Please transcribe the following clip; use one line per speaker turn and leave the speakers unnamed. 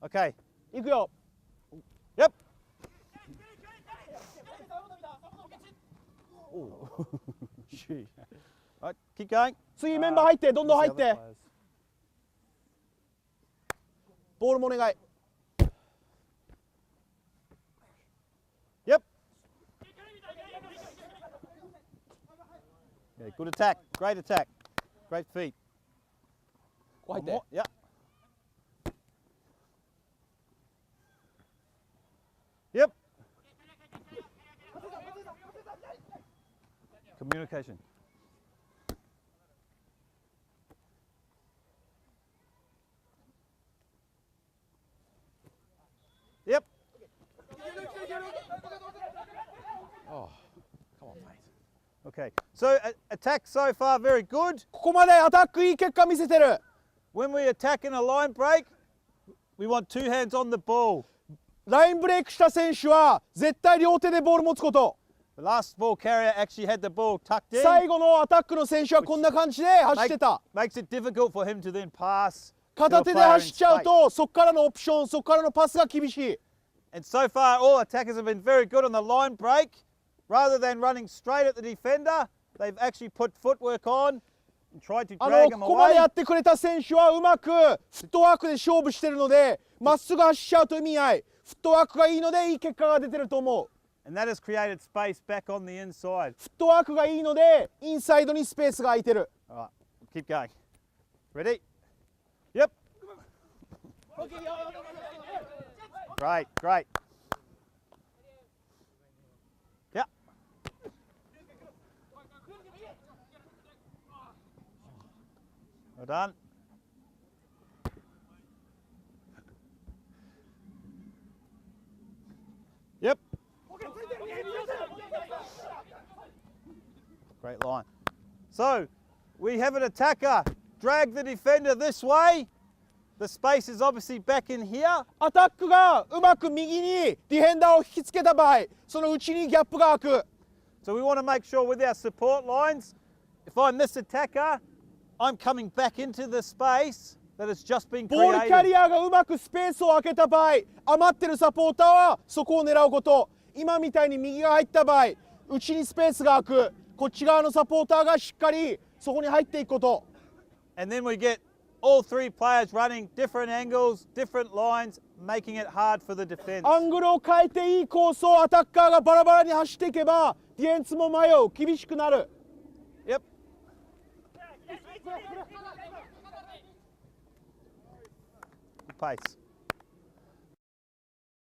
Okay.
いくよ。
Yep.
Gee.
Right, keep going.
次メンバー入って、どんどん入って。ボールもお願い。
Yep. Yeah, good attack. Great attack. Great feet.
ここ入って。
Yep. Yep. Communication. Yep.
Oh, come on, mate.
Okay. So attack so far very good.
ここまでアタックいい結果見せてる。
When we attack in a line break, we want two hands on the ball.
ラインブレイクした選手は絶対両手でボール持つこと。
The last ball carrier actually had the ball tucked in.
最後のアタックの選手はこんな感じで走ってた。
Makes it difficult for him to then pass.
片手で走っちゃうと、そこからのオプション、そこからのパスが厳しい。
And so far, all attackers have been very good on the line break. Rather than running straight at the defender, they've actually put footwork on and tried to drag him
ここまで
away.
やってくれた選手はうまくフットワークで勝負してるので、まっすぐ走っちゃうと意味ない。フットワークがいいのでいい結果が出てると思う。
And that has created space back on the inside.
フットワークがいいのでインサイドにスペースが空いてる。
All right, keep going. Ready? Yep. Great, great. Yep. Well done. Yep. Great line. So, we have an attacker. Drag the defender this way. The space is obviously back in here.
アタックがうまく右にディフェンダーを引きつけた場合、その内にギャップが空く。
So we want to make sure with our support lines, if I'm this attacker, I'm coming back into the space that has just been
ボールキャ
created.
リアーがうまくスペースを空けた場合、余ってるサポーターはそこを狙うこと。今みたいに右が入った場合、内にスペースが空く。こっち側のサポーターがしっかりそこに入っていくこと。
And then we get all three players running different angles, different lines, making it hard for the defense.
アングルを変えていいコースをアタッカーがバラバラに走っていけば、ディフェンスも迷う、厳しくなる。
Yep. Pace.